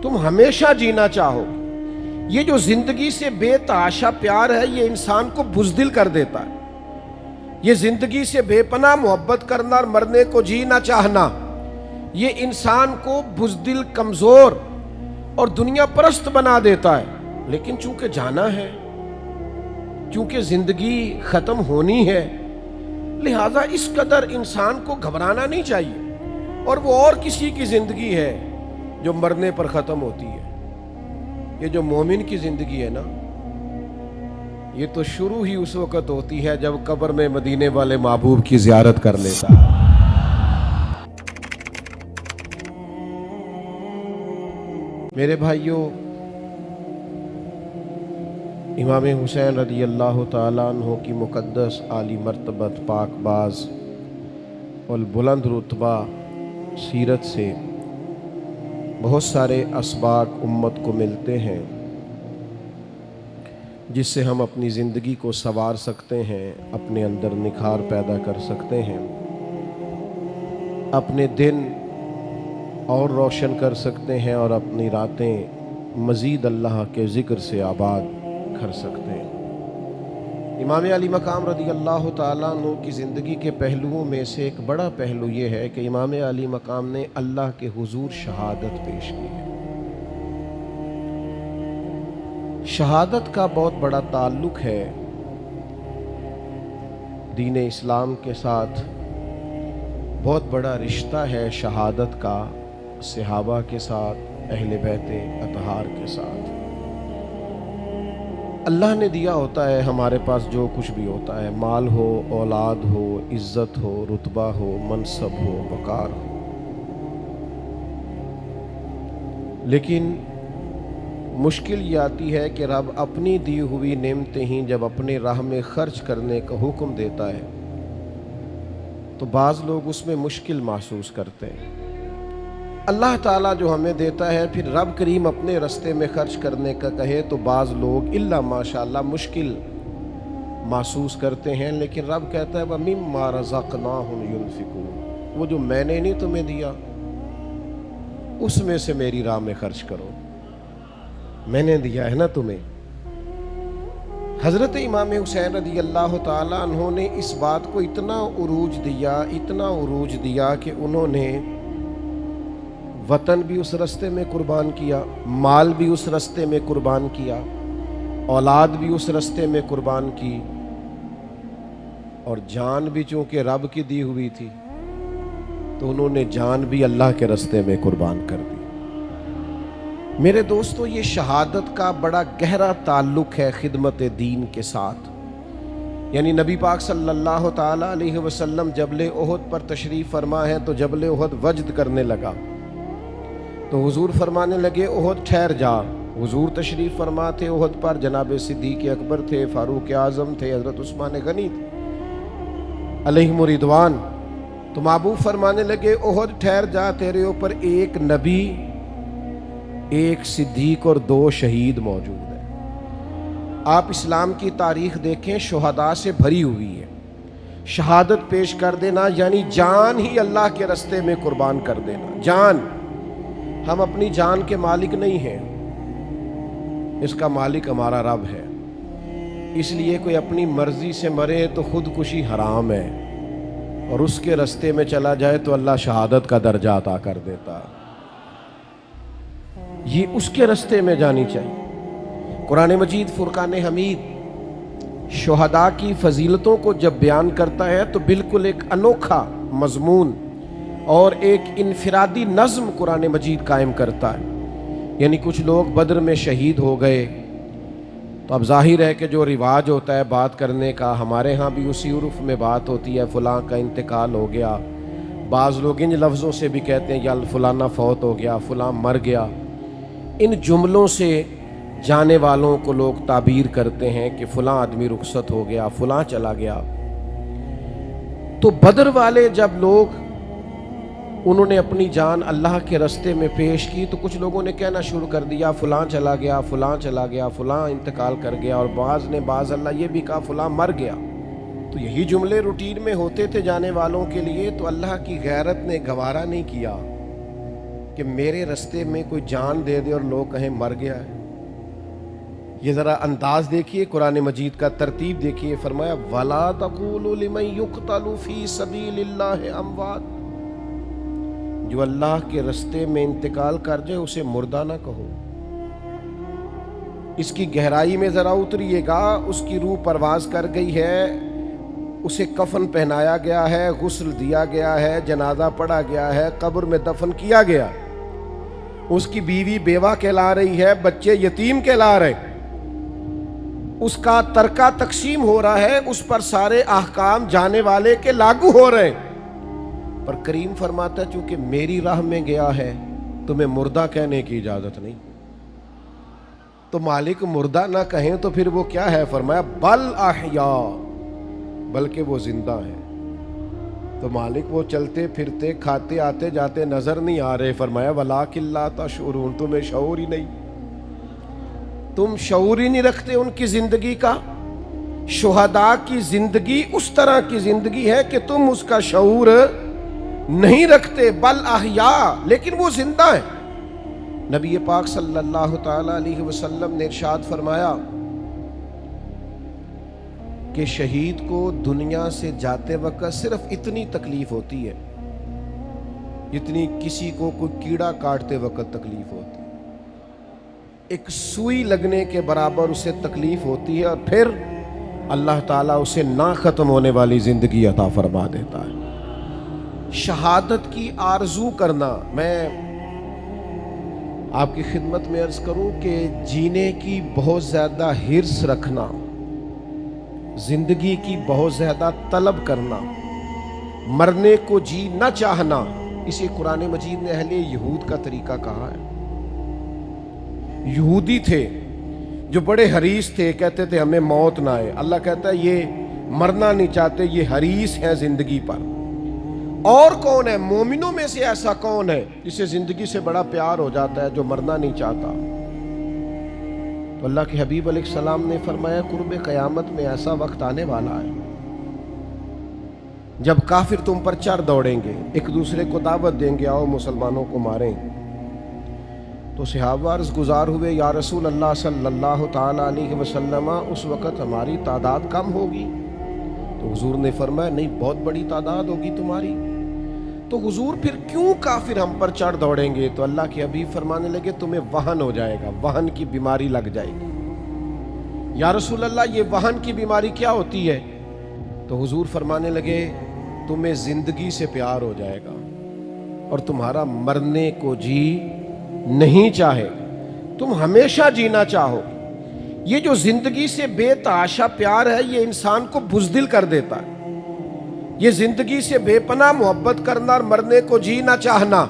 تم ہمیشہ جینا چاہو۔ یہ جو زندگی سے بے تحاشا پیار ہے یہ انسان کو بزدل کر دیتا ہے۔ یہ زندگی سے بے پناہ محبت کرنا اور مرنے کو جینا چاہنا یہ انسان کو بزدل، کمزور اور دنیا پرست بنا دیتا ہے۔ لیکن چونکہ جانا ہے، چونکہ زندگی ختم ہونی ہے، لہذا اس قدر انسان کو گھبرانا نہیں چاہیے۔ اور وہ اور کسی کی زندگی ہے جو مرنے پر ختم ہوتی ہے۔ یہ جو مومن کی زندگی ہے نا، یہ تو شروع ہی اس وقت ہوتی ہے جب قبر میں مدینے والے محبوب کی زیارت کر لیتا ہے۔ میرے بھائیوں، امام حسین رضی اللہ تعالیٰ عنہ کی مقدس عالی مرتبت، پاک باز اور بلند رتبہ سیرت سے بہت سارے اسباق امت کو ملتے ہیں جس سے ہم اپنی زندگی کو سنوار سکتے ہیں، اپنے اندر نکھار پیدا کر سکتے ہیں، اپنے دن اور روشن کر سکتے ہیں اور اپنی راتیں مزید اللہ کے ذکر سے آباد کر سکتے ہیں۔ امام علی مقام رضی اللہ تعالیٰ عنہ کی زندگی کے پہلوؤں میں سے ایک بڑا پہلو یہ ہے کہ امام علی مقام نے اللہ کے حضور شہادت پیش کی ہے۔ شہادت کا بہت بڑا تعلق ہے دین اسلام کے ساتھ، بہت بڑا رشتہ ہے شہادت کا صحابہ کے ساتھ، اہل بیت اطہار کے ساتھ۔ اللہ نے دیا ہوتا ہے ہمارے پاس جو کچھ بھی ہوتا ہے، مال ہو، اولاد ہو، عزت ہو، رتبہ ہو، منصب ہو، وقار ہو، لیکن مشکل یہ آتی ہے کہ رب اپنی دی ہوئی نعمتیں ہی جب اپنے راہ میں خرچ کرنے کا حکم دیتا ہے تو بعض لوگ اس میں مشکل محسوس کرتے ہیں۔ اللہ تعالیٰ جو ہمیں دیتا ہے پھر رب کریم اپنے رستے میں خرچ کرنے کا کہے تو بعض لوگ الا ماشاءاللہ مشکل محسوس کرتے ہیں، لیکن رب کہتا ہے وَمِمَّا رَزَقْنَاهُمْ يُنْفِقُونَ، وہ جو میں نے نہیں تمہیں دیا اس میں سے میری راہ میں خرچ کرو، میں نے دیا ہے نا تمہیں۔ حضرت امام حسین رضی اللہ تعالیٰ عنہ نے اس بات کو اتنا عروج دیا کہ انہوں نے وطن بھی اس رستے میں قربان کیا، مال بھی اس رستے میں قربان کیا، اولاد بھی اس رستے میں قربان کی، اور جان بھی چونکہ رب کی دی ہوئی تھی تو انہوں نے جان بھی اللہ کے رستے میں قربان کر دی۔ میرے دوستو، یہ شہادت کا بڑا گہرا تعلق ہے خدمت دین کے ساتھ۔ یعنی نبی پاک صلی اللہ تعالیٰ علیہ وسلم جبل احد پر تشریف فرما ہے تو جبل احد وجد کرنے لگا تو حضور فرمانے لگے احد ٹھہر جا۔ حضور تشریف فرما تھے احد پر، جناب صدیق اکبر تھے، فاروق اعظم تھے، حضرت عثمان غنی تھے علیہم رضوان، تو محبوب فرمانے لگے احد ٹھہر جا، تیرے اوپر ایک نبی، ایک صدیق اور 2 شہید موجود ہیں۔ آپ اسلام کی تاریخ دیکھیں، شہداء سے بھری ہوئی ہے۔ شہادت پیش کر دینا یعنی جان ہی اللہ کے رستے میں قربان کر دینا۔ جان، ہم اپنی جان کے مالک نہیں ہیں، اس کا مالک ہمارا رب ہے۔ اس لیے کوئی اپنی مرضی سے مرے تو خودکشی حرام ہے، اور اس کے رستے میں چلا جائے تو اللہ شہادت کا درجہ عطا کر دیتا ہے۔ یہ اس کے رستے میں جانی چاہیے۔ قرآن مجید فرقان حمید شہداء کی فضیلتوں کو جب بیان کرتا ہے تو بالکل ایک انوکھا مضمون اور ایک انفرادی نظم قرآن مجید قائم کرتا ہے۔ یعنی کچھ لوگ بدر میں شہید ہو گئے تو اب ظاہر ہے کہ جو رواج ہوتا ہے بات کرنے کا، ہمارے ہاں بھی اسی عرف میں بات ہوتی ہے، فلاں کا انتقال ہو گیا۔ بعض لوگ ان لفظوں سے بھی کہتے ہیں یا فلانا فوت ہو گیا، فلاں مر گیا۔ ان جملوں سے جانے والوں کو لوگ تعبیر کرتے ہیں کہ فلاں آدمی رخصت ہو گیا، فلاں چلا گیا۔ تو بدر والے جب لوگ انہوں نے اپنی جان اللہ کے رستے میں پیش کی تو کچھ لوگوں نے کہنا شروع کر دیا فلاں چلا گیا، فلاں چلا گیا، فلاں انتقال کر گیا، اور بعض اللہ یہ بھی کہا فلاں مر گیا۔ تو یہی جملے روٹین میں ہوتے تھے جانے والوں کے لیے، تو اللہ کی غیرت نے گوارا نہیں کیا کہ میرے رستے میں کوئی جان دے دے اور لوگ کہیں مر گیا ہے؟ یہ ذرا انداز دیکھیے قرآن مجید کا، ترتیب دیکھیے، فرمایا وَلَا تَقُولُوا لِمَن يُقْتَلُ فِي سَبِيلِ اللَّهِ أَمْوَاتٌ، جو اللہ کے رستے میں انتقال کر جائے اسے مردہ نہ کہو۔ اس کی گہرائی میں ذرا اتریے گا، اس کی روح پرواز کر گئی ہے، اسے کفن پہنایا گیا ہے، غسل دیا گیا ہے، جنازہ پڑھا گیا ہے، قبر میں دفن کیا گیا، اس کی بیوی بیوہ کہلا رہی ہے، بچے یتیم کہلا رہے، اس کا ترکہ تقسیم ہو رہا ہے، اس پر سارے احکام جانے والے کے لاگو ہو رہے ہیں، پر کریم فرماتا ہے چونکہ میری راہ میں گیا ہے تمہیں مردہ کہنے کی اجازت نہیں۔ تو مالک مردہ نہ کہیں تو پھر وہ کیا ہے؟ فرمایا بل احیاء، بلکہ وہ زندہ ہے۔ تو مالک وہ چلتے پھرتے کھاتے آتے جاتے نظر نہیں آ رہے، فرمایا وَلَٰكِن لَا تَشْعُرُونَ، تمہیں شعور ہی نہیں، تم شعور ہی نہیں رکھتے ان کی زندگی کا۔ شہداء کی زندگی اس طرح کی زندگی ہے کہ تم اس کا شعور نہیں رکھتے، بل احیاء، لیکن وہ زندہ ہے۔ نبی پاک صلی اللہ تعالی علیہ وسلم نے ارشاد فرمایا کہ شہید کو دنیا سے جاتے وقت صرف اتنی تکلیف ہوتی ہے جتنی کسی کو کوئی کیڑا کاٹتے وقت تکلیف ہوتی ہے، ایک سوئی لگنے کے برابر اسے تکلیف ہوتی ہے، اور پھر اللہ تعالیٰ اسے نہ ختم ہونے والی زندگی عطا فرما دیتا ہے۔ شہادت کی آرزو کرنا، میں آپ کی خدمت میں عرض کروں کہ جینے کی بہت زیادہ حرص رکھنا، زندگی کی بہت زیادہ طلب کرنا، مرنے کو جی نہ چاہنا، اسے قرآن مجید نے اہل یہود کا طریقہ کہا ہے۔ یہودی تھے جو بڑے حریص تھے، کہتے تھے ہمیں موت نہ آئے، اللہ کہتا ہے یہ مرنا نہیں چاہتے، یہ حریص ہیں زندگی پر۔ اور کون ہے مومنوں میں سے ایسا کون ہے جسے زندگی سے بڑا پیار ہو جاتا ہے، جو مرنا نہیں چاہتا؟ تو اللہ کے حبیب علیہ السلام نے فرمایا قرب قیامت میں ایسا وقت آنے والا ہے جب کافر تم پر چڑھ دوڑیں گے، ایک دوسرے کو دعوت دیں گے آؤ مسلمانوں کو ماریں۔ تو صحابہ عرض گزار ہوئے یا رسول اللہ صلی اللہ تعالی علیہ وسلم، اس وقت ہماری تعداد کم ہوگی؟ تو حضور نے فرمایا نہیں، بہت بڑی تعداد ہوگی تمہاری۔ تو حضور پھر کیوں کافر ہم پر چڑھ دوڑیں گے؟ تو اللہ کے حبیب فرمانے لگے تمہیں وہن ہو جائے گا، وہن کی بیماری لگ جائے گی۔ یا رسول اللہ یہ وہن کی بیماری کیا ہوتی ہے؟ تو حضور فرمانے لگے تمہیں زندگی سے پیار ہو جائے گا اور تمہارا مرنے کو جی نہیں چاہے، تم ہمیشہ جینا چاہو۔ یہ جو زندگی سے بے تحاشا پیار ہے یہ انسان کو بزدل کر دیتا ہے۔ یہ زندگی سے بے پناہ محبت کرنا اور مرنے کو جی نہ چاہنا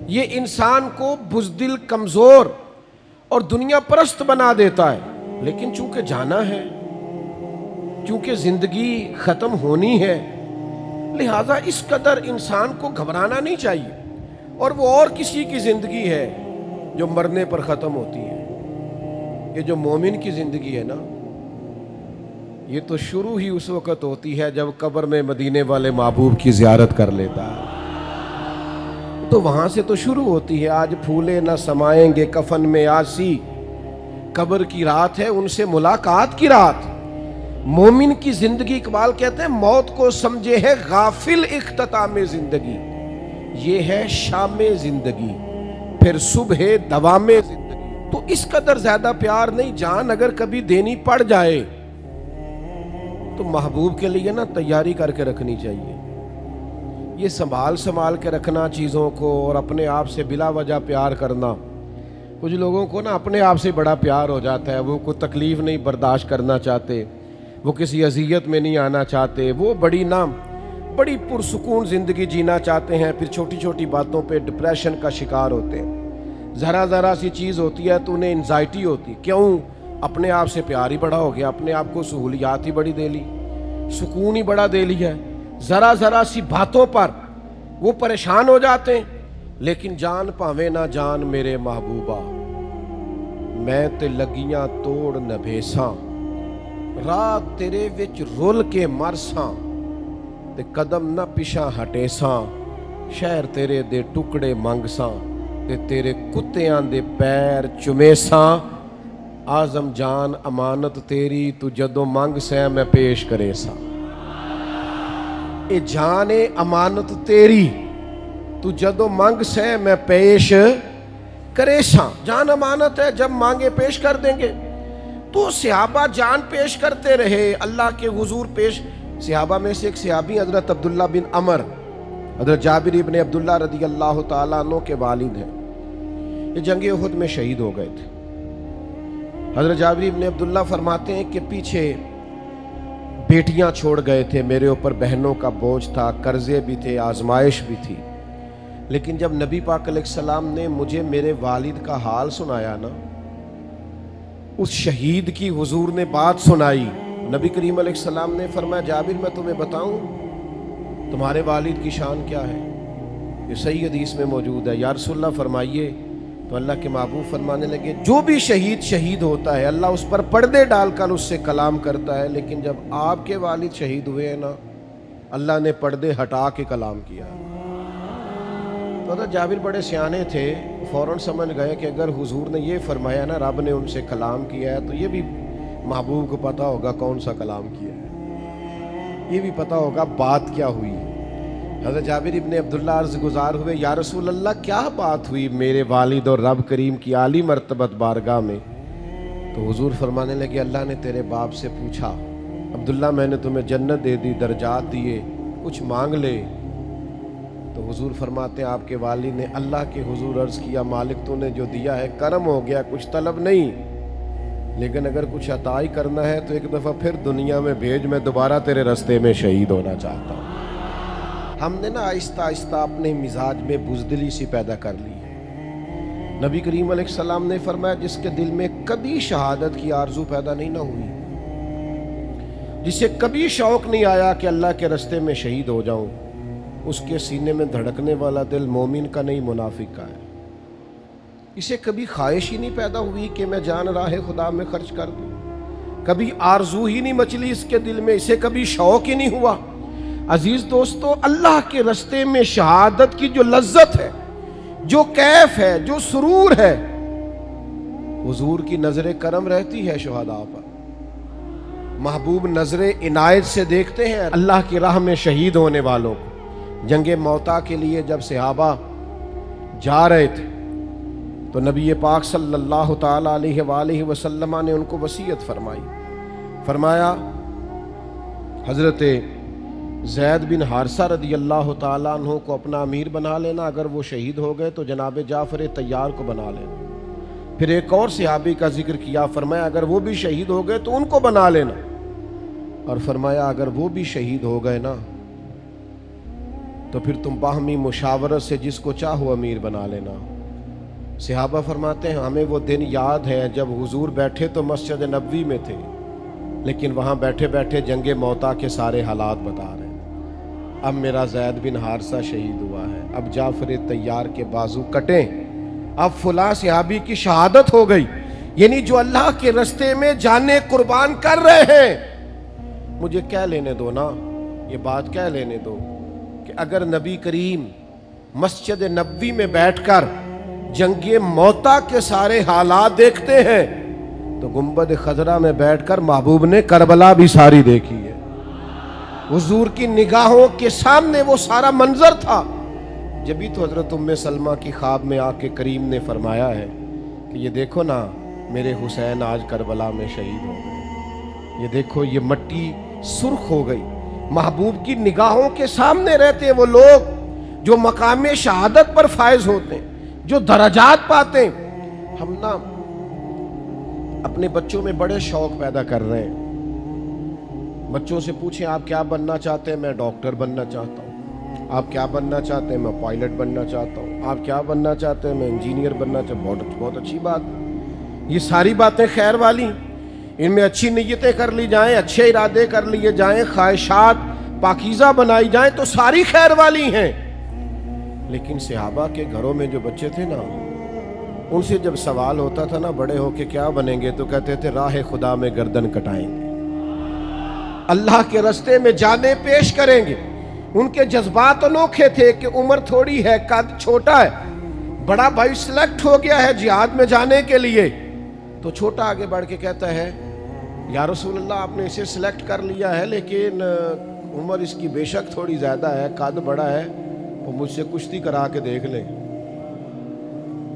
یہ انسان کو بزدل، کمزور اور دنیا پرست بنا دیتا ہے۔ لیکن چونکہ جانا ہے، چونکہ زندگی ختم ہونی ہے، لہذا اس قدر انسان کو گھبرانا نہیں چاہیے۔ اور وہ اور کسی کی زندگی ہے جو مرنے پر ختم ہوتی ہے، یہ جو مومن کی زندگی ہے نا، یہ تو شروع ہی اس وقت ہوتی ہے جب قبر میں مدینے والے محبوب کی زیارت کر لیتا ہے، تو وہاں سے تو شروع ہوتی ہے۔ آج پھولے نہ سمائیں گے کفن میں آسی، قبر کی رات ہے ان سے ملاقات کی رات۔ مومن کی زندگی، اقبال کہتے ہیں موت کو سمجھے ہے غافل اختتام زندگی، یہ ہے شام زندگی پھر صبح دوام زندگی۔ تو اس قدر زیادہ پیار نہیں، جان اگر کبھی دینی پڑ جائے تو محبوب کے لیے نا تیاری کر کے رکھنی چاہیے۔ یہ سنبھال کے رکھنا چیزوں کو اور اپنے آپ سے بلا وجہ پیار کرنا، کچھ لوگوں کو نا اپنے آپ سے بڑا پیار ہو جاتا ہے، وہ کوئی تکلیف نہیں برداشت کرنا چاہتے، وہ کسی اذیت میں نہیں آنا چاہتے، وہ بڑی پرسکون زندگی جینا چاہتے ہیں، پھر چھوٹی چھوٹی باتوں پہ ڈپریشن کا شکار ہوتے ہیں۔ ذرا سی چیز ہوتی ہے تو انہیں انزائٹی ہوتی، کیوں؟ اپنے آپ سے پیار ہی بڑا ہو گیا، اپنے آپ کو سہولیات ہی بڑی دے لی، سکون ہی بڑا دے لیا ہے، ذرا سی باتوں پر وہ پریشان ہو جاتے ہیں۔ لیکن جان پاویں نہ جان میرے محبوبہ، میں تے لگیاں توڑ نبھیساں، رات تیرے وچ رول کے مرساں، تے قدم نہ پیچھا ہٹے ساں، شہر تیرے دے ٹکڑے منگ ساں، ਤੇ ਤੇਰੇ ਕੁੱਤਿਆਂ ਦੇ ਪੈਰ ਚੁਮੇਸਾਂ। ਆਜ਼ਮ ਜਾਨ ਅਮਾਨਤ ਤੇਰੀ, ਤੂੰ ਜਦੋਂ ਮੰਗ ਸੈ ਮੈਂ ਪੇਸ਼ ਕਰੇ ਸਾਂ। ਇਹ ਜਾਨ ਏ ਅਮਾਨਤ ਤੇਰੀ, तू जदों मंग से मैं पेश करे सा। जान अमानत है, जब मांगे पेश कर देंगे। तो सहाबा जान पेश करते रहे अल्लाह के हुजूर पेश। सहाबा में से एक सहाबी हजरत अब्दुल्ला बिन अमर, हजरत जाबिर इब्न अब्दुल्ला रदी अल्लाह तआला अन्हु के वालिद हैं। ये जंग उहद में शहीद हो गए थे। हजरत जाबिर इब्न अब्दुल्ला फरमाते हैं कि पीछे बेटियां छोड़ गए थे, मेरे ऊपर बहनों का बोझ था, कर्जे भी थे, आजमाइश भी थी। लेकिन जब नबी पाक अलैहिस्सलाम ने मुझे मेरे वालिद का हाल सुनाया ना, उस शहीद की हुजूर ने बात सुनाई। नबी करीम अलैहिस्सलाम ने फरमाया, जाबिर मैं तुम्हें बताऊं तुम्हारे वालिद की शान क्या है। ये सही हदीस में मौजूद है। या रसूलल्लाह फरमाइए। तो अल्लाह के महबूब फरमाने लगे, जो भी शहीद होता है अल्लाह उस पर पर्दे डालकर उससे कलाम करता है, लेकिन जब आपके वालिद शहीद हुए हैं ना, अल्लाह ने पर्दे हटा के कलाम किया। तो जाबिर बड़े सियाने थे, फ़ौरन समझ गए कि अगर हुजूर ने ये फरमाया ना रब ने उनसे कलाम किया है, तो ये भी महबूब को पता होगा कौन सा कलाम किया है, ये भी पता होगा बात क्या हुई। हज़रत जाबिर इब्न अब्दुल्ला अर्ज़ गुज़ार हुए, या रसूल अल्लाह क्या बात हुई मेरे वालिद और रब करीम की आली मर्तबत बारगाह में। तो हुजूर फरमाने लगे, अल्लाह ने तेरे बाप से पूछा, अब्दुल्ला मैंने तुम्हें जन्नत दे दी, दर्जात दिए, कुछ मांग ले। तो हुजूर फरमाते हैं, आपके वालिद ने अल्लाह के हुजूर अर्ज़ किया, मालिक तूने जो दिया है करम हो गया, कुछ तलब नहीं, लेकिन अगर कुछ अता ही करना है तो एक दफ़ा फिर दुनिया में भेज, मैं दोबारा तेरे रास्ते में शहीद होना चाहता हूँ। हमने ना आहिस्ता आहिस्ता अपने मिजाज में बुज़दिली सी पैदा कर ली है। नबी करीम अलैहिस्सलाम ने फरमाया, जिसके दिल में कभी शहादत की आरजू पैदा नहीं ना हुई, जिसे कभी शौक़ नहीं आया कि अल्लाह के रास्ते में शहीद हो जाऊँ, उसके सीने में धड़कने वाला दिल मोमिन का नहीं मुनाफिक का है। इसे कभी ख्वाहिश ही नहीं पैदा हुई कि मैं जान राह खुदा में खर्च कर दूँ, कभी आरजू ही नहीं मचली इसके दिल में, इसे कभी शौक़ ही नहीं हुआ। अजीज दोस्तों, अल्लाह के रास्ते में शहादत की जो लज्जत है, जो कैफ है, जो सुरूर है, हुजूर की नजर करम रहती है शुहदा पर। महबूब नजर इनायत से देखते हैं अल्लाह की राह में शहीद होने वालों को। जंगे मौता के लिए जब सहाबा जा रहे थे तो नबी पाक सल्लल्लाहु ताला अलैहि वसल्लम ने उनको वसीयत फरमाई। फरमाया, हजरत ज़ैद बिन हारिसा रदी अल्लाह ताला अन्हु को अपना अमीर बना लेना, अगर वो शहीद हो गए तो जनाब जाफ़र तैयार को बना लेना। फिर एक और सहाबी का जिक्र किया, फरमाया अगर वो भी शहीद हो गए तो उनको बना लेना, और फरमाया अगर वो भी शहीद हो गए ना तो फिर तुम बाहमी मुशावरत से जिसको चाहो अमीर बना लेना। सहाबा फरमाते हैं, हमें वो दिन याद है जब हुजूर बैठे तो मस्जिद नबवी में थे, लेकिन वहाँ बैठे बैठे जंगे मौता के सारे हालात बता रहे हैं। अब मेरा ज़ैद बिन हारिसा शहीद हुआ है, अब जाफ़र तैयार के बाजू कटे, अब फुला सहाबी की शहादत हो गई, यानी जो अल्लाह के रास्ते में जाने कुर्बान कर रहे हैं। मुझे कह लेने दो ना, ये बात कह लेने दो कि अगर नबी करीम मस्जिद नबवी में बैठकर जंगे मौता के सारे हालात देखते हैं तो गुंबद खजरा में बैठकर महबूब ने करबला भी सारी देखी है। हुजूर की निगाहों के सामने वो सारा मंजर था। जब भी तो हजरत उम्मे सलमा की ख्वाब में आके करीम ने फरमाया है कि ये देखो ना मेरे हुसैन आज करबला में शहीद हो गए, ये देखो ये मट्टी सुर्ख हो गई। महबूब की निगाहों के सामने रहते हैं वो लोग जो मकाम शहादत पर फायज होते हैं, जो दराजात पाते हैं। हम ना अपने बच्चों में बड़े शौक पैदा कर रहे हैं। बच्चों से पूछें आप क्या बनना चाहते हैं, मैं डॉक्टर बनना चाहता हूँ। आप क्या बनना चाहते हैं, मैं पायलट बनना चाहता हूँ। आप क्या बनना चाहते हैं, मैं इंजीनियर बनना चाहता हूँ। बहुत अच्छी बात। ये सारी बातें खैर वाली, इनमें अच्छी नीयतें कर ली जाएं, अच्छे इरादे कर लिए जाएं, ख्वाहिशात पाकीज़ा बनाई जाएं तो सारी खैर वाली हैं। लेकिन सहाबा के घरों में जो बच्चे थे ना, उनसे जब सवाल होता था ना बड़े होके क्या बनेंगे, तो कहते थे राह खुदा में गर्दन कटाएंगे, अल्लाह के रास्ते में जाने पेश करेंगे। उनके जज्बात अनोखे थे कि उम्र थोड़ी है, कद छोटा है, बड़ा भाई सिलेक्ट हो गया है जिहाद में जाने के लिए, तो छोटा आगे बढ़ के कहता है या रसूल अल्लाह आपने इसे सिलेक्ट कर लिया है, लेकिन उम्र इसकी बेशक थोड़ी ज़्यादा है, कद बड़ा है, वो मुझसे कुश्ती करा के देख ले,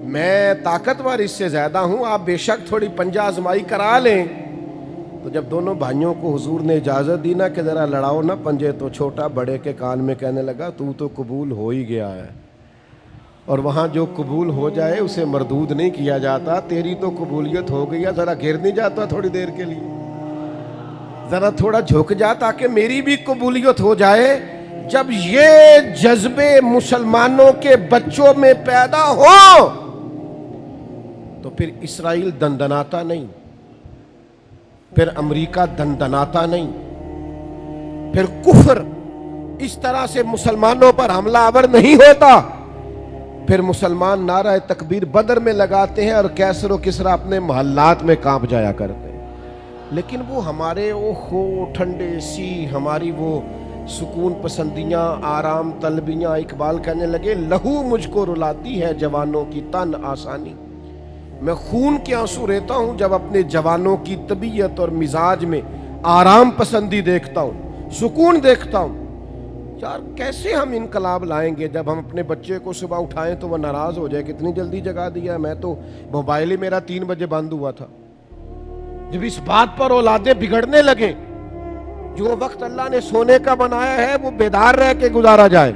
मैं ताकतवर इससे ज़्यादा हूँ, आप बेशक थोड़ी पंजा आजमाई करा लें। तो जब दोनों भाइयों को हुजूर ने इजाज़त दी ना कि ज़रा लड़ाओ ना पंजे, तो छोटा बड़े के कान में कहने लगा तू तो कबूल हो ही गया है, और वहाँ जो कबूल हो जाए उसे मरदूद नहीं किया जाता, तेरी तो कबूलियत हो गई है, ज़रा गिर नहीं जाता थोड़ी देर के लिए, ज़रा थोड़ा झुक जा ताकि मेरी भी कबूलियत हो जाए। जब ये जज्बे मुसलमानों के बच्चों में पैदा हो तो फिर इसराइल दंदनाता नहीं, फिर अमेरिका दंदनाता नहीं, फिर कुफर इस तरह से मुसलमानों पर हमलावर नहीं होता, फिर मुसलमान नारा तकबीर बदर में लगाते हैं और कैसर व किसरा अपने मोहल्लात में कांप जाया करते हैं। लेकिन वो हमारे ओहो ठंडे सी, हमारी वो सुकून पसंदियाँ, आराम तलबियाँ, इकबाल कहने लगे लहू मुझको रुलाती है जवानों की तन आसानी, मैं खून के आंसू रहता हूँ जब अपने जवानों की तबीयत और मिजाज में आराम पसंदी देखता हूँ, सुकून देखता हूँ। यार कैसे हम इनकलाब लाएंगे जब हम अपने बच्चे को सुबह उठाएं तो वह नाराज़ हो जाए, कितनी जल्दी जगा दिया, मैं तो मोबाइल ही मेरा 3 बजे बंद हुआ था। जब इस बात पर औलादे बिगड़ने लगे, जो वक्त अल्लाह ने सोने का बनाया है वो बेदार रह के गुजारा जाए,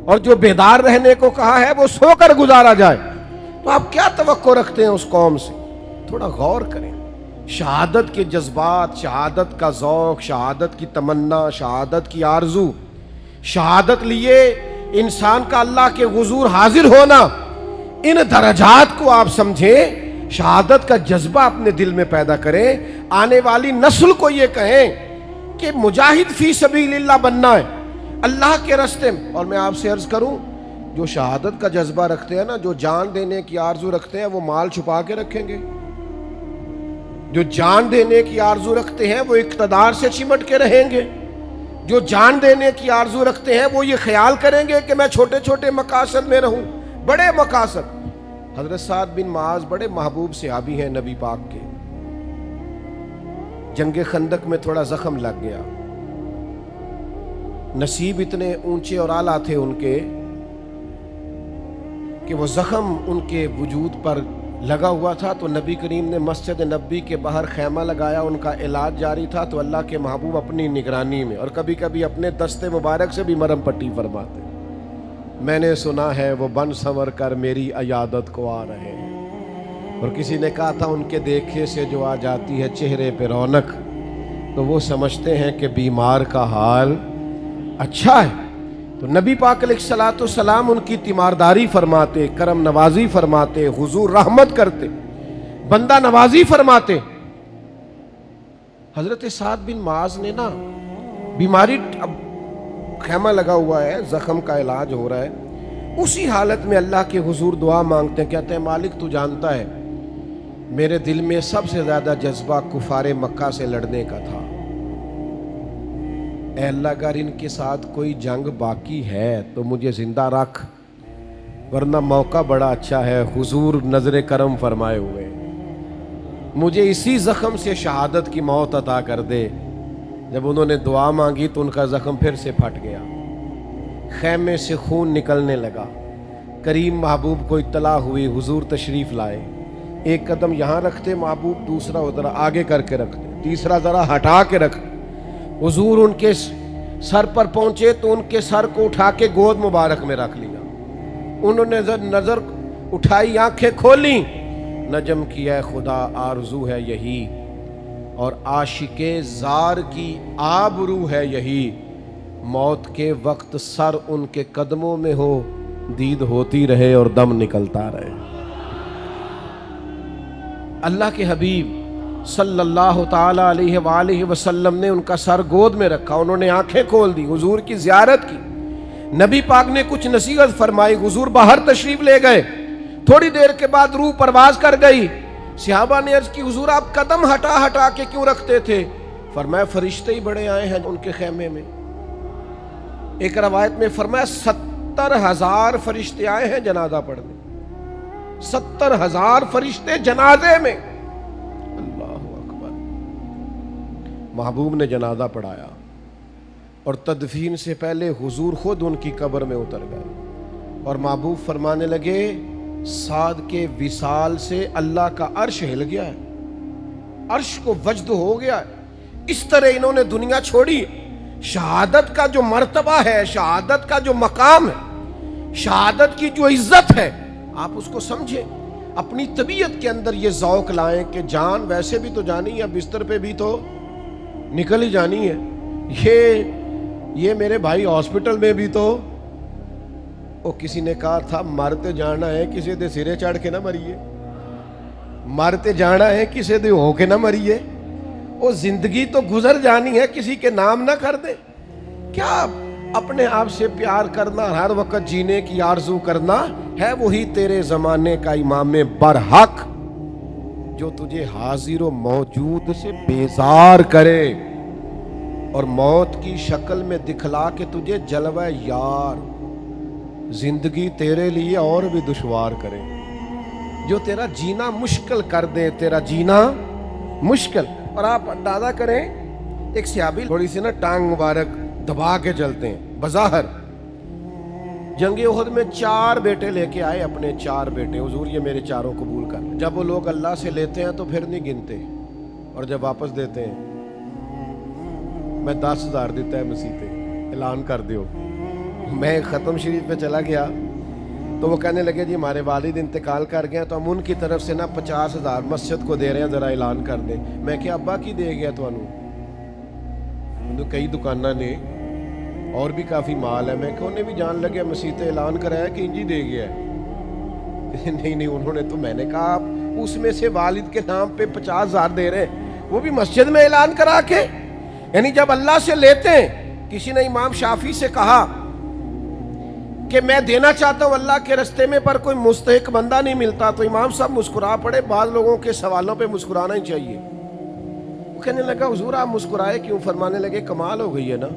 और जो बेदार रहने को कहा है वो सोकर गुजारा जाए, तो आप क्या तवक्को रखते हैं उस कौम से? थोड़ा गौर करें। शहादत के जज्बात, शहादत का ज़ौक़, शहादत की तमन्ना, शहादत की आरजू, शहादत लिए इंसान का अल्लाह के हुजूर हाजिर होना, इन दरजात को आप समझें, शहादत का जज्बा अपने दिल में पैदा करें। आने वाली नस्ल को ये कहें कि मुजाहिद फी सबीलिल्लाह बनना है अल्लाह के रास्ते में। और मैं आपसे अर्ज करूं, जो शहादत का जज्बा रखते हैं ना, जो जान देने की आरजू रखते हैं, वो माल छुपा के रखेंगे। जो जान देने की आरजू रखते हैं वो इक़्तिदार से चिमट के रहेंगे। जो जान देने की आरजू रखते हैं वो ये ख्याल करेंगे कि मैं छोटे छोटे मकासद में रहूं, बड़े मकासद। हजरत साद बिन मुआज़ बड़े महबूब सहाबी हैं नबी पाक के। जंगे खंदक में थोड़ा जख्म लग गया, नसीब इतने ऊंचे और आला थे उनके कि वो जख्म उनके वजूद पर लगा हुआ था, तो नबी करीम ने मस्जिद नबी के बाहर खैमा लगाया, उनका इलाज जारी था। तो अल्लाह के महबूब अपनी निगरानी में और कभी कभी अपने दस्ते मुबारक से भी मरहम पट्टी फरमाते। मैंने सुना है वो बन संवर कर मेरी अयादत को आ रहे हैं। और किसी ने कहा था उनके देखे से जो आ जाती है चेहरे पे रौनक, तो वो समझते हैं कि बीमार का हाल अच्छा है। तो नबी पाक अलैहिस्सलातु सलाम उनकी तीमारदारी फरमाते, करम नवाजी फरमाते, हुजूर रहमत करते, बंदा नवाजी फरमाते। हजरत साद बिन मुआज़ ने ना बीमारी, अब खैमा लगा हुआ है, जख्म का इलाज हो रहा है, उसी हालत में अल्लाह के हुजूर दुआ मांगते हैं, कहते हैं मालिक तू जानता है मेरे दिल में सबसे ज्यादा जज्बा कुफारे मक्का से लड़ने का था। ऐ अल्लाह अगर इनके साथ कोई जंग बाकी है तो मुझे जिंदा रख, वरना मौका बड़ा अच्छा है, हुजूर नजर करम फरमाए हुए, मुझे इसी जख्म से शहादत की मौत अता कर दे। जब उन्होंने दुआ मांगी तो उनका जख्म फिर से फट गया, खैमे से खून निकलने लगा। करीम महबूब को इत्तला हुई, हुजूर तशरीफ लाए, एक कदम यहाँ रखते महबूब, दूसरा उधर आगे करके रखते, तीसरा जरा हटा के रखते। हुजूर उनके सर पर पहुंचे तो उनके सर को उठा के गोद मुबारक में रख लिया। उन्होंने नजर उठाई, आंखें खोली, नजम किया खुदा आरजू है यही, और आशिके जार की आबरू है यही, मौत के वक्त सर उनके कदमों में हो, दीद होती रहे और दम निकलता रहे। अल्लाह के हबीब सल्लल्लाहु ताला अलैहि वसल्लम ने उनका सर गोद में रखा, उन्होंने आंखें खोल दी, हुजूर की जियारत की। नबी पाक ने कुछ नसीहत फरमाई, हुजूर बाहर तशरीफ ले गए। थोड़ी देर के बाद रूह परवाज कर गई। सहाबा ने अर्ज की, हुजूर आप कदम हटा हटा के क्यों रखते थे? फरमाया फरिश्ते ही बड़े आए हैं उनके खेमे में। एक रवायत में फरमाया 70,000 फरिश्ते आए हैं जनाजा पढ़ने। 70,000 फरिश्ते जनाजे में। अल्लाह अकबर। महबूब ने जनाजा पढ़ाया और तदफीन से पहले हुजूर खुद उनकी कब्र में उतर गए और महबूब फरमाने लगे, साद के विसाल से अल्लाह का अर्श हिल गया है, अर्श को वजद हो गया है। इस तरह इन्होंने दुनिया छोड़ी। शहादत का जो मर्तबा है, शहादत का जो मकाम है, शहादत की जो इज्जत है, आप उसको समझें। अपनी तबीयत के अंदर ये ज़ौक़ लाएं कि जान वैसे भी तो जानी है, बिस्तर पे भी तो निकल ही जानी है। ये मेरे भाई हॉस्पिटल में भी तो वो किसी ने कहा था, मरते जाना है किसी दे सिरे चढ़ के ना मरिए, मरते जाना है किसी दे हो के ना मरिए। वो जिंदगी तो गुजर जानी है, किसी के नाम ना कर दे। क्या अपने आप से प्यार करना, हर वक्त जीने की आरजू करना है, वही तेरे जमाने का इमाम बरहक जो तुझे हाजिर व मौजूद से बेजार करे और मौत की शक्ल में दिखला के तुझे जलवा यार जिंदगी तेरे लिए और भी दुश्वार करे, जो तेरा जीना मुश्किल कर दे, तेरा जीना मुश्किल। और आप अंदाजा करें, एक सहाबी थोड़ी सी ना टांग मुबारक दबा के चलते हैं बज़ाहर। जंगे उहद में 4 बेटे लेके आए, अपने 4 बेटे, हुजूर ये मेरे चारों कबूल कर। जब वो लोग अल्लाह से लेते हैं तो फिर नहीं गिनते, और जब वापस देते हैं, मैं 10,000 देता है मसीते, ऐलान कर दियो। मैं ख़त्म शरीफ पे चला गया तो वो कहने लगे, जी हमारे वालिद इंतकाल कर गए तो हम उनकी तरफ से ना 50,000 मस्जिद को दे रहे हैं, ज़रा ऐलान कर दें। मैं क्या अब्बा की दे गया तो कई दुकाना ने और भी काफ़ी माल है। मैं उन्हें भी जान लगे मसीते ऐलान कराया कि इंजी दे गया है। नहीं उन्होंने तो, मैंने कहा आप उसमें से वालिद के नाम पे 50,000 दे रहे हैं, वो भी मस्जिद में ऐलान करा के। यानी जब अल्लाह से लेते हैं, किसी ने इमाम शाफी से कहा कि मैं देना चाहता हूं अल्लाह के रास्ते में, पर कोई मुस्तहिक बंदा नहीं मिलता, तो इमाम साहब मुस्कुरा पड़े। बाद लोगों के सवालों पे मुस्कुराना ही चाहिए। वो कहने लगा, हुजूर आप मुस्कुराए क्यों? फरमाने लगे, कमाल हो गई है ना,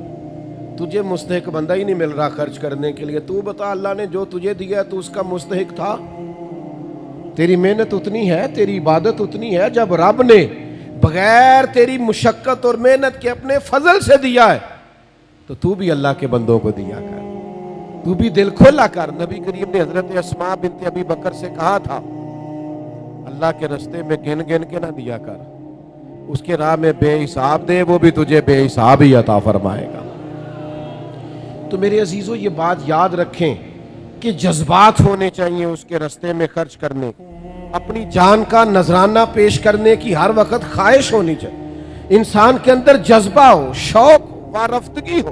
तुझे मुस्तहिक बंदा ही नहीं मिल रहा खर्च करने के लिए। तू बता, अल्लाह ने जो तुझे दिया तो उसका मुस्तहिक था? तेरी मेहनत उतनी है, तेरी इबादत उतनी है, जब रब ने बगैर तेरी मुशक्कत और मेहनत के अपने फजल से दिया है, तो तू भी अल्लाह के बंदों को दिया कर, तू भी दिल खोला कर। नबी करीम ने हजरत अस्मा बिनते अबी बकर से कहा था, अल्लाह के रास्ते में गिन गिन के ना दिया कर, उसके राह में बेहिसाब दे, वो भी तुझे बेहिसाब ही अता फरमाएगा। तो मेरे अजीजों, ये बात याद रखें कि जज्बात होने चाहिए उसके रास्ते में खर्च करने, अपनी जान का नजराना पेश करने की हर वक्त ख्वाहिश होनी चाहिए। इंसान के अंदर जज्बा हो, शौक व रफ्तगी हो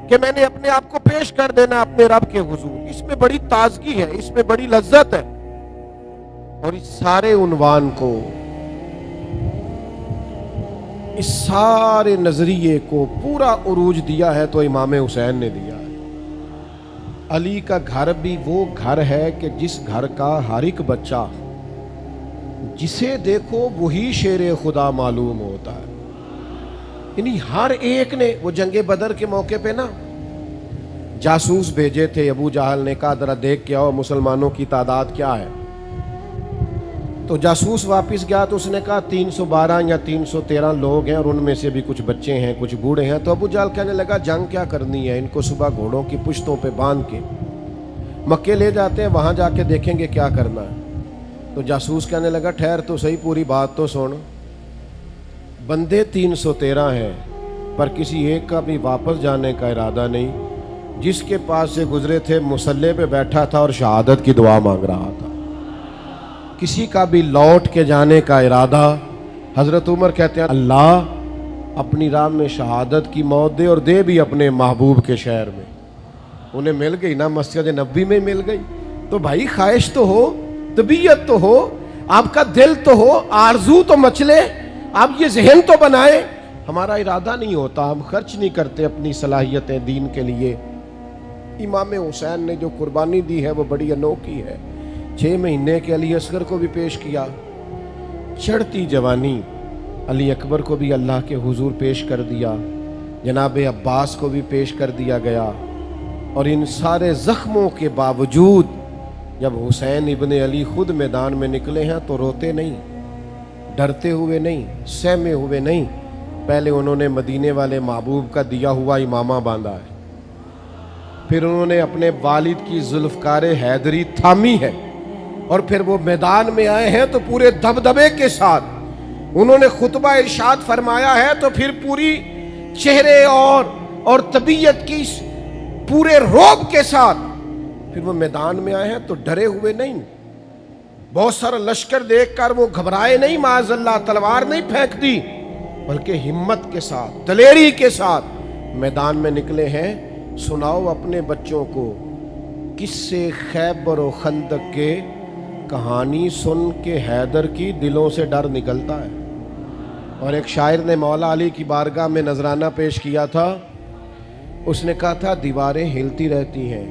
कि मैंने अपने आप को पेश कर देना अपने रब के हुजूर। इसमें बड़ी ताजगी है, इसमें बड़ी लज्जत है। और इस सारे उन्वान को, इस सारे नजरिए को पूरा उरूज दिया है तो इमाम हुसैन ने दिया है। अली का घर भी वो घर है कि जिस घर का हर एक बच्चा जिसे देखो वही शेर खुदा मालूम होता है। यानी हर एक ने, वो जंगे बदर के मौके पे ना जासूस भेजे थे, अबू जहल ने कहा जरा देख के आओ मुसलमानों की तादाद क्या है। तो जासूस वापस गया तो उसने कहा 312 या 313 लोग हैं और उनमें से भी कुछ बच्चे हैं, कुछ बूढ़े हैं। तो अबू जहल कहने लगा जंग क्या करनी है, इनको सुबह घोड़ों की पुश्तों पे बांध के मक्के ले जाते हैं, वहां जाके देखेंगे क्या करना है। तो जासूस कहने लगा ठहर तो सही, पूरी बात तो सुन। बंदे 313 हैं पर किसी एक का भी वापस जाने का इरादा नहीं। जिसके पास से गुजरे थे मुसल्ले पे बैठा था और शहादत की दुआ मांग रहा था, किसी का भी लौट के जाने का इरादा। हजरत उमर कहते हैं अल्लाह अपनी राह में शहादत की मौत दे, और दे भी अपने महबूब के शहर में। उन्हें मिल गई ना, मस्जिद नबी में मिल गई। तो भाई ख्वाहिश तो हो, तबीयत तो हो, आपका दिल तो हो, आरजू तो मचले, आप ये जहन तो बनाए। हमारा इरादा नहीं होता, हम खर्च नहीं करते अपनी सलाहियतें दीन के लिए। इमाम हुसैन ने जो कुर्बानी दी है वो बड़ी अनोखी है। 6 महीने के अली असगर को भी पेश किया, चढ़ती जवानी अली अकबर को भी अल्लाह के हुजूर पेश कर दिया, जनाब अब्बास को भी पेश कर दिया गया। और इन सारे जख्मों के बावजूद जब हुसैन इब्न अली खुद मैदान में निकले हैं तो रोते नहीं, डरते हुए नहीं, सहमे हुए नहीं। पहले उन्होंने मदीने वाले महबूब का दिया हुआ इमामा बांधा है, फिर उन्होंने अपने वालिद की जुल्फकार हैदरी थामी है, और फिर वो मैदान में आए हैं तो पूरे दबदबे के साथ उन्होंने खुतबा इरशाद फरमाया है, तो फिर पूरी चेहरे और तबीयत की पूरे रोब के साथ फिर वो मैदान में आए हैं तो डरे हुए नहीं। बहुत सारा लश्कर देखकर वो घबराए नहीं, माज़अल्लाह तलवार नहीं फेंक दी, बल्कि हिम्मत के साथ, दलेरी के साथ मैदान में निकले हैं। सुनाओ अपने बच्चों को किस्से खैबर और खंदक के, कहानी सुन के हैदर की दिलों से डर निकलता है। और एक शायर ने मौला अली की बारगाह में नजराना पेश किया था, उसने कहा था दीवारें हिलती रहती हैं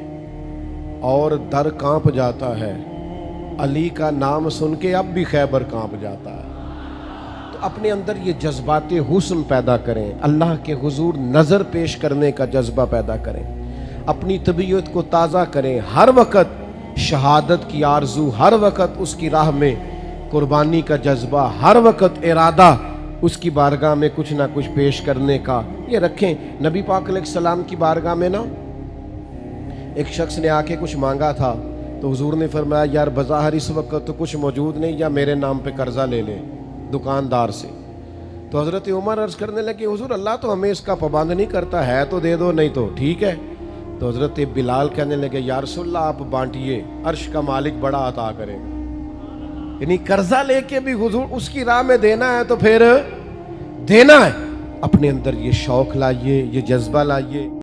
और दर कांप जाता है, अली का नाम सुन के अब भी खैबर कांप जाता है। तो अपने अंदर ये जज्बाते हुस्न पैदा करें, अल्लाह के हुजूर नज़र पेश करने का जज्बा पैदा करें, अपनी तबीयत को ताज़ा करें, हर वक़्त शहादत की आरजू, हर वक़्त उसकी राह में कुर्बानी का जज्बा, हर वक़्त इरादा उसकी बारगाह में कुछ ना कुछ पेश करने का ये रखें। नबी पाक अलैहिस्सलाम की बारगाह में ना एक शख्स ने आके कुछ मांगा था, तो हुजूर ने फरमाया यार बाज़ार इस वक्त तो कुछ मौजूद नहीं, या मेरे नाम पे कर्जा ले ले दुकानदार से। तो हज़रत उमर अर्ज़ करने लगे हुजूर अल्लाह तो हमें इसका पाबंद नहीं करता, है तो दे दो, नहीं तो ठीक है। तो हज़रत बिलाल कहने लगे या रसूलल्लाह आप बांटिए, अर्श का मालिक बड़ा अता करेगा। यानी कर्जा लेके भी हुजूर उसकी राह में देना है तो फिर देना है। अपने अंदर ये शौक लाइए, ये जज्बा लाइए।